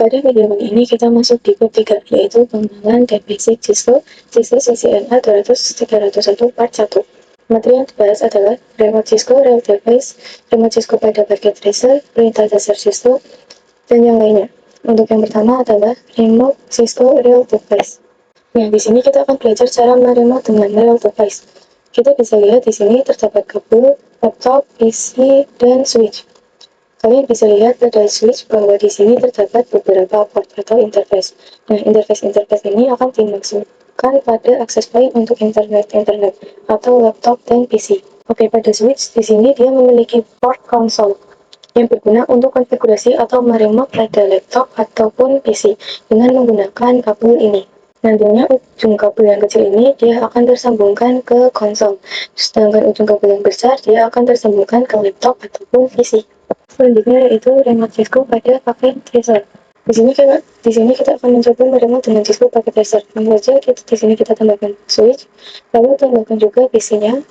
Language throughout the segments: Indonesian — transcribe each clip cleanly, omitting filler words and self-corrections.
Pada video kali ini kita masuk di bab 3, yaitu pengenalan dan basic Cisco CCNA 200-301 part 1. Materi yang dibahas adalah remote Cisco, real device, remote Cisco pada paket tracer, perintah dasar Cisco, dan yang lainnya. Untuk yang pertama adalah remote Cisco real device. Nah, di sini kita akan belajar cara meremote dengan real device. Kita bisa lihat di sini terdapat kabel, laptop, PC, dan switch. Kalian bisa lihat pada switch bahwa di sini terdapat beberapa port atau interface. Nah, interface ini akan dimaksudkan pada akses point untuk internet atau laptop dan PC. Oke, pada switch di sini dia memiliki port console yang berguna untuk konfigurasi atau meremote pada laptop ataupun PC dengan menggunakan kabel ini. Nantinya ujung kabel yang kecil ini dia akan tersambungkan ke konsol, sedangkan ujung kabel yang besar dia akan tersambungkan ke laptop ataupun PC. Selanjutnya yaitu remote Cisco pada paket tracer. Di sini kita akan mencoba meremote dengan Cisco paket tracer. Lalu saja di sini kita tambahkan switch, lalu tambahkan juga PC-nya,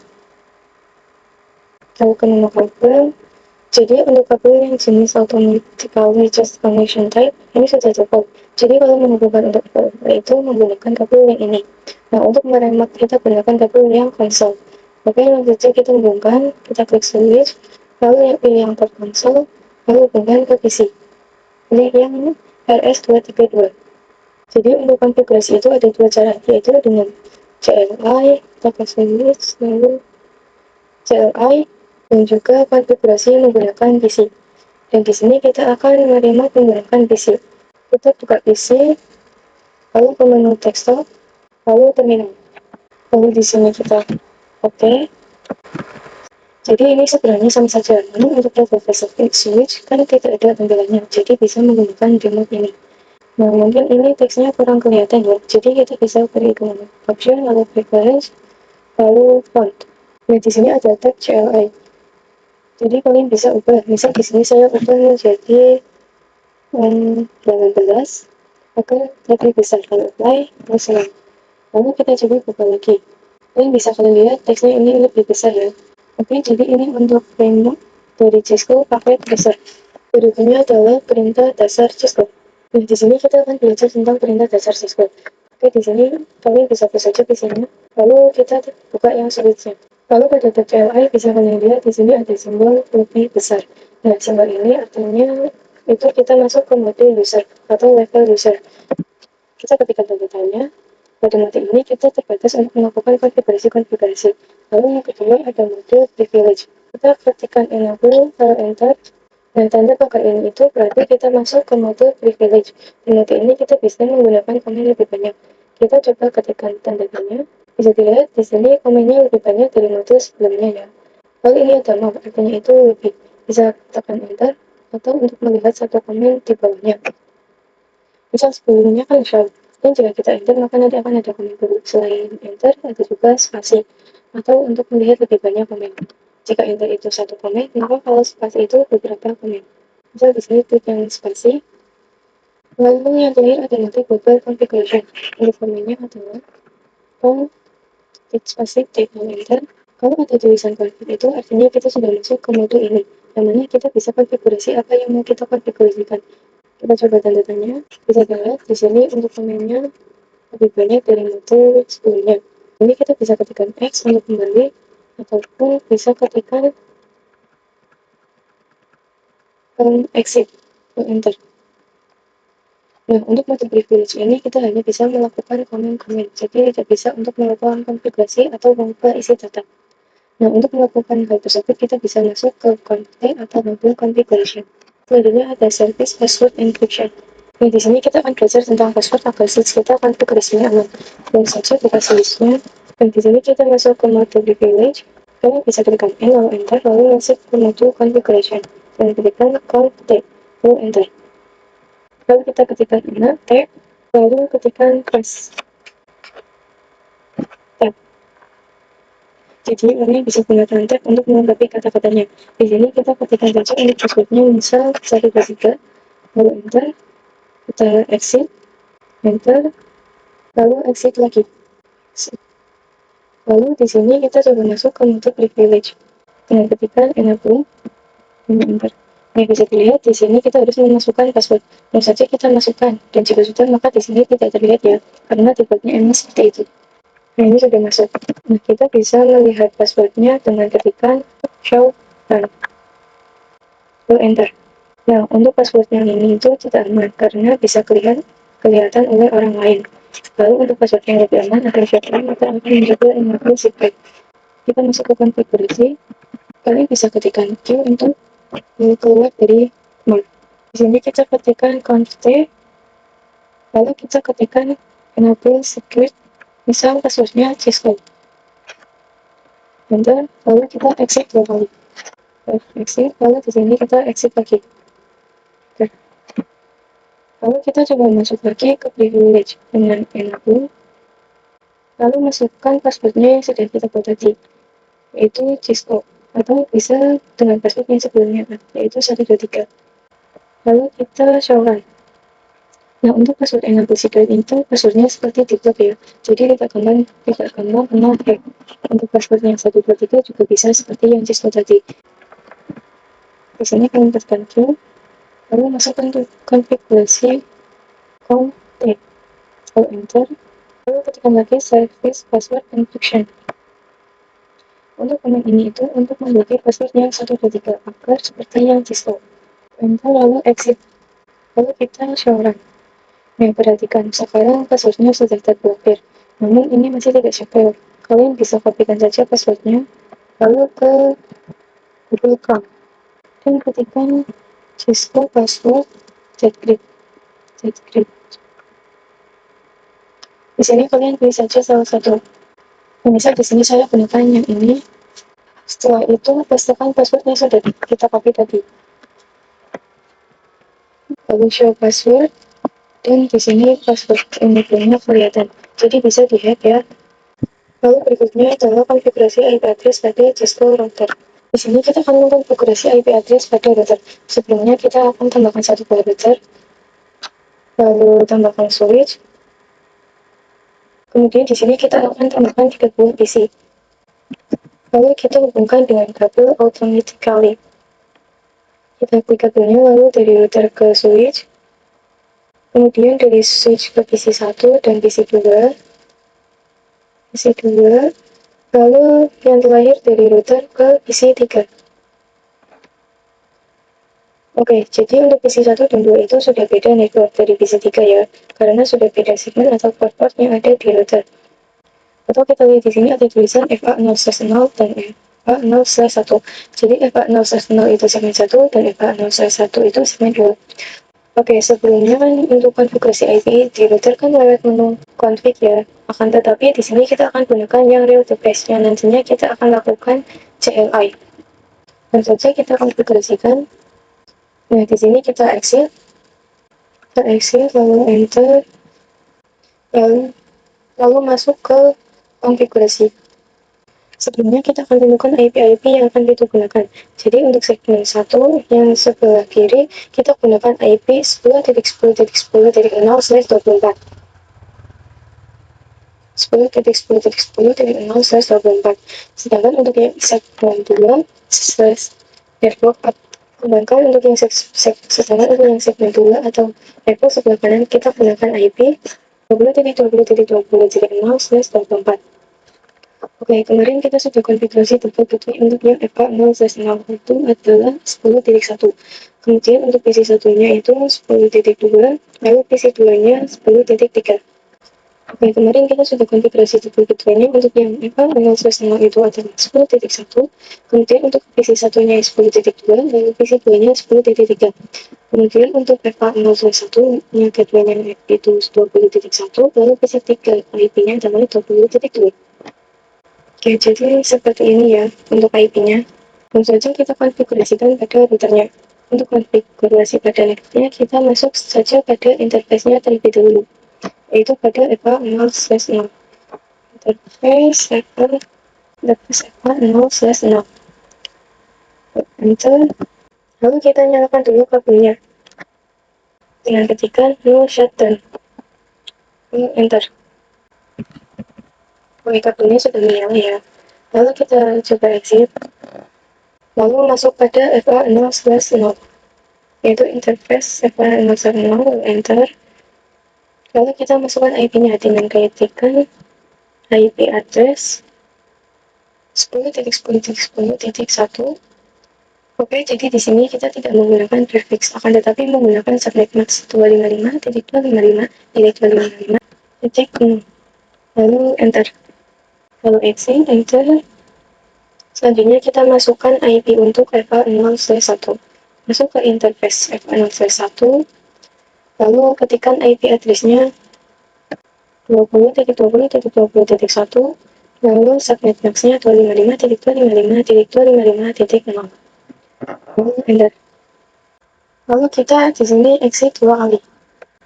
lalu ke menu kabel. Jadi untuk kabel yang jenis automatically just connection type ini sudah cukup. Jadi kalau menghubungkan untuk itu menggunakan kabel yang ini. Nah, untuk meremote kita gunakan kabel yang konsol. Oke, langsung saja kita hubungkan, kita klik switch, lalu pilih yang port konsol, lalu hubungkan ke PC. Pilih yang RS232. Jadi untuk konfigurasi itu ada dua cara, yaitu dengan CLI, pakai switch, lalu CLI, dan juga konfigurasi menggunakan PC. Dan di sini kita akan meremote menggunakan PC. Kita buka PC, lalu ke menu desktop, lalu terminal. Lalu di sini kita oke. Jadi ini sebenarnya sama saja, namun untuk device switch kan tidak ada tampilannya, jadi bisa menggunakan remote ini. Nah, mungkin ini teksnya kurang kelihatan ya, jadi kita bisa beri ke menu option, lalu preference, lalu font. Nah, di sini ada tag CLI. Jadi kalian bisa ubah, misal di sini saya ubah menjadi 18 agar lebih besar. Kalau apply, langsung. Lalu kita coba buka lagi. Kalian bisa kalian lihat teksnya ini lebih besar ya. Oke, jadi ini untuk remote dari Cisco pakai tracer. Berikutnya adalah perintah dasar Cisco. Nah, di sini kita akan belajar tentang perintah dasar Cisco. Oke, di sini kalian bisa saja di sini. Lalu kita buka yang switch-nya. Lalu pada tab CLI bisa kalian lihat di sini ada simbol lebih besar. Nah, simbol ini artinya itu kita masuk ke mode user atau level user. Kita ketikkan tanda tanya. Pada mode ini kita terbatas untuk melakukan konfigurasi. Lalu yang kedua ada mode privilege. Kita ketikkan enable, lalu enter, dan tanda pagar ini itu berarti kita masuk ke mode privilege. Di mode ini kita bisa menggunakan komen lebih banyak. Kita coba ketikkan tanda tanya. Bisa dilihat di sini komennya lebih banyak dari mode sebelumnya ya. Lalu ini ada map, artinya itu lebih. Bisa tekan enter atau untuk melihat satu komen di bawahnya. Misal sebelumnya kan show, dan jika kita enter maka nanti akan ada komen baru. Selain enter ada juga spasi atau untuk melihat lebih banyak komen. Jika enter itu satu komen, maka kalau spasi itu beberapa komen. Misal di sini klik yang spasi. Lalu yang terakhir ada nanti global configuration. Untuk komennya adalah klik spasi, klik enter. Kalau ada tulisan config itu artinya kita sudah masuk ke mode ini, yang mana kita bisa konfigurasi apa yang mau kita konfigurasikan. Kita coba tanda tanya. Bisa dilihat di sini untuk komennya lebih banyak dari mode sebelumnya. Ini kita bisa ketikkan X untuk kembali ataupun bisa ketikkan exit atau enter. Nah, untuk mode privilege ini kita hanya bisa melakukan komen-komen, jadi tidak bisa untuk melakukan konfigurasi atau mengubah isi data. Nah, untuk melakukan hal tersebut kita bisa masuk ke config atau mode configuration. Selanjutnya ada service password encryption. Nah, di sini kita akan belajar tentang password agar switch kita konfigurasinya aman. Dan saja kita switchnya. Dan di sini kita masuk ke mode privilege. Kalian bisa tekan N lalu enter, lalu masuk ke mode configuration. Dan ketikkan config, lalu enter. Lalu kita ketikkan tab, lalu ketikkan press tab. Jadi kalian bisa gunakan tab untuk melengkapi kata-katanya. Di sini kita ketikkan saja untuk passwordnya misal 123, lalu enter, kita exit, enter, lalu exit lagi. Lalu di sini kita coba masuk ke mode privilege dengan ketikkan enable, lalu enter. Nih bisa dilihat di sini kita harus memasukkan password. Mau saja kita masukkan, dan jika sudah maka di sini tidak terlihat ya, karena defaultnya emang seperti itu. Nah ini sudah masuk. Nah kita bisa melihat passwordnya dengan ketikan show dan lalu enter. Nah untuk password yang ini itu tidak aman karena bisa kelihatan oleh orang lain. Lalu untuk password yang lebih aman akan siapa kita akan mencoba enable secret. Kita masuk ke konfigurasi. Kalian bisa ketikkan Q untuk keluar dari mode. Di sini kita ketikkan const, lalu kita ketikkan enable secret, misal passwordnya Cisco. Enter, lalu kita exit 2 kali. Exit, lalu di sini kita exit lagi. Oke. Lalu kita coba masuk lagi ke privilege dengan enable, lalu masukkan passwordnya yang sudah kita buat tadi, yaitu Cisco, atau bisa dengan password yang sebelumnya, yaitu 123. Lalu kita show run. Nah, untuk password enable secret itu passwordnya seperti TikTok ya. Jadi tidak gampang kena hack. Untuk password yang 123 juga bisa seperti yang Cisco tadi. Di sini kalian tekan Q, lalu masukkan untuk konfigurasi config. Lalu enter, lalu ketikkan lagi service password encryption. Untuk command ini itu untuk memblokir password yang 123 agar seperti yang Cisco. Enter lalu exit. Lalu kita show run. Nah, perhatikan, sekarang passwordnya sudah terblokir. Namun ini masih tidak secure. Kalian bisa kopikan saja passwordnya, lalu ke Google Chrome, dan ketikkan Cisco password Jetgrid. Di sini kalian pilih saja salah satu. Misal di sini saya gunakan yang ini. Setelah itu pastikan passwordnya sudah kita copy tadi. Lalu show password, dan di sini password ini kelihatan. Jadi bisa dihack ya. Lalu berikutnya adalah konfigurasi IP address pada Cisco router. Di sini kita akan mengkonfigurasi IP address pada router. Sebelumnya kita akan tambahkan satu buah router, lalu tambahkan switch. Kemudian di sini kita akan tambahkan 3 buah PC. Lalu kita hubungkan dengan kabel automatically. Kita klik kabelnya lalu dari router ke switch. Kemudian dari switch ke PC 1 dan PC 2. Lalu yang terakhir dari router ke PC 3. Oke, jadi untuk PC 1 dan 2 itu sudah beda network dari PC 3 ya, karena sudah beda segmen atau port-port yang ada di router. Atau kita lihat di sini ada tulisan FA0/0 dan FA0/1. Jadi FA0/0 itu segmen 1 dan FA0/1 itu segmen 2. Oke, sebelumnya kan untuk konfigurasi IP di router kan lewat menu config ya. Akan tetapi di sini kita akan gunakan yang real to base, yang nantinya kita akan lakukan CLI. Dan saja kita konfigurasikan. Nah, di sini kita exit lalu enter, lalu masuk ke konfigurasi. Sebelumnya kita akan temukan IP yang akan kita gunakan. Jadi untuk segmen 1 yang sebelah kiri kita gunakan IP 10.10.10.0/24. 10.10.10.0/24. Sedangkan untuk yang segmen 2 network sedangkan untuk yang segmen 2 atau network sebelah kanan kita gunakan IP 20.20.20.0/24. Oke, kemarin kita sudah konfigurasi default gateway untuk yang FA0/0 itu adalah 10.1. Kemudian untuk PC 1-nya itu 10.2, lalu PC 2-nya 10.3. Oke, kemarin kita sudah konfigurasi default gateway-nya untuk yang FA0/0 itu adalah 10.1. Kemudian untuk PC 1-nya 10.2, lalu PC 2-nya 10.3. Kemudian untuk FA0/1-nya gateway-nya itu 20.1, lalu PC 3 IP-nya adalah 20.2. Oke, jadi seperti ini ya untuk IP-nya. Langsung saja kita konfigurasikan pada routernya. Untuk konfigurasi pada networknya, kita masuk saja pada interface-nya terlebih dahulu, yaitu pada FA0/0. Interface FA0/0. Enter. Lalu kita nyalakan dulu kabelnya dengan ketikan no shutdown. Enter. Oke, kabelnya sudah menyala ya. Lalu kita coba exit. Lalu masuk pada FA0/0. yaitu interface F1.0.0, lalu enter. Lalu kita masukkan IP-nya dengan ketikkan IP address 10.10.10.1. Oke, jadi di sini kita tidak menggunakan prefix, akan tetapi menggunakan subnet max 255.255.255.0. Lalu enter. Lalu exit, enter. Selanjutnya kita masukkan IP untuk FA0/1. Masuk ke interface FA0/1. Lalu ketikkan IP address-nya 20.20.20.1. Lalu subnet max-nya 255.255.255.0. Lalu enter. Lalu kita di sini exit 2 kali.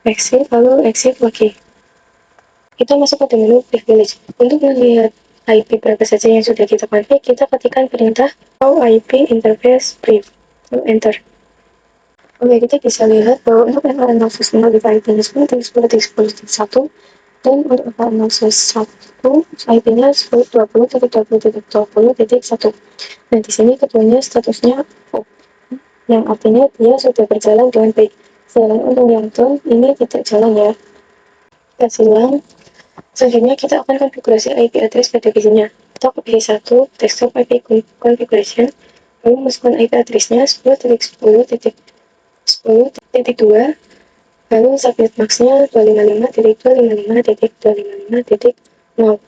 Exit, lalu exit lagi. Kita masuk ke menu privilege. Untuk melihat IP berapa saja yang sudah kita config, kita ketikkan perintah IP interface brief. Lalu enter. Oke, kita bisa lihat bahwa untuk FA0/0 di IP-nya 10.10.10.1 dan untuk FA0/1 IP-nya 10.20.20.20.1. Nah, di sini keduanya statusnya off, yang artinya dia sudah berjalan dengan baik. Sedangkan untuk yang down ini tidak jalan ya. Kita silang. Selanjutnya kita akan konfigurasi IP address pada PC-nya. Kita ke PC1, desktop IP configuration, lalu masukkan IP address-nya 10.10.10.2, lalu subnet max-nya 255.255.255.0.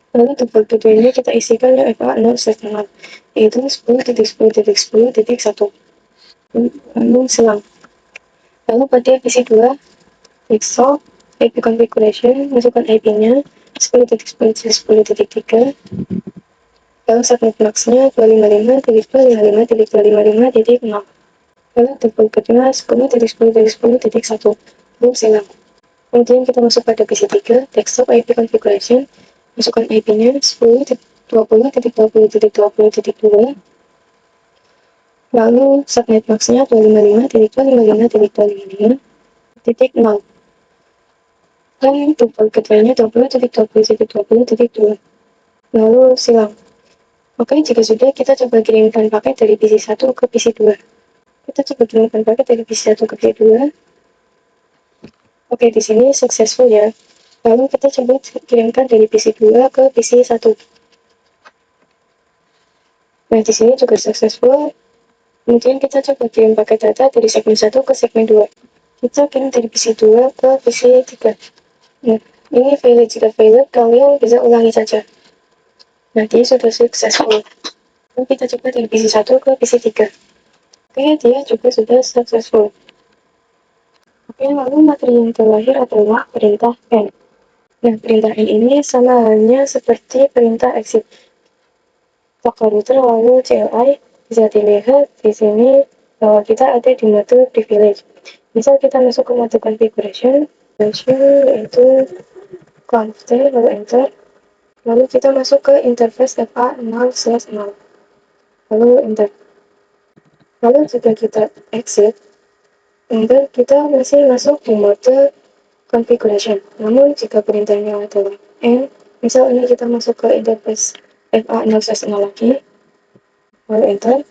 Lalu default gateway-nya kita isikan yang FA0/0, yaitu 10.10.10.1. Lalu selang. Lalu pada PC2, desktop IP configuration, masukkan IP-nya 10.10.10.3, lalu subnet max-nya 255.255.255.0. Lalu default gateway 10.10.10.1. Lalu selang. Kemudian kita masuk pada PC3, desktop IP configuration, masukkan IP-nya 10.20.20.20.2, lalu subnet max-nya 255.255.255.0. Dan default gateway-nya 20.20.20.2. Lalu silang. Oke, jika sudah, kita coba kirimkan paket dari PC1 ke PC2. Kita coba kirimkan paket dari PC1 ke PC2. Oke, di sini successful ya. Lalu kita coba kirimkan dari PC2 ke PC1. Nah, di sini juga successful. Kemudian kita coba kirim paket data dari segmen 1 ke segmen 2. Kita kirim dari PC2 ke PC3. Nah, ini valid. Jika valid, kalian bisa ulangi saja. Nah, dia sudah successful. Lalu kita coba dari PC1 ke PC3. Oke, dia juga sudah successful. Oke, lalu materi yang terlahir adalah perintah N. Nah, perintah N ini sama halnya seperti perintah exit. Router lalu CLI bisa dilihat di sini bahwa kita ada di mode privilege. Misal kita masuk ke mode configuration, yaitu conf lalu enter. Lalu kita masuk ke interface FA0/0. Lalu enter. Lalu jika kita exit, enter, kita masih masuk di mode configuration. Namun jika perintahnya adalah N, misal ini kita masuk ke interface FA0/0 lagi, lalu enter.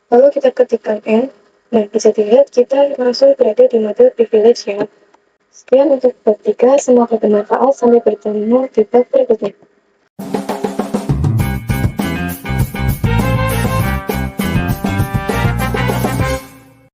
Lalu kita ketikkan N. Nah, bisa dilihat kita langsung berada di mode privilege ya. Sekian untuk bab 3, semoga bermanfaat. Sampai bertemu di bab berikutnya.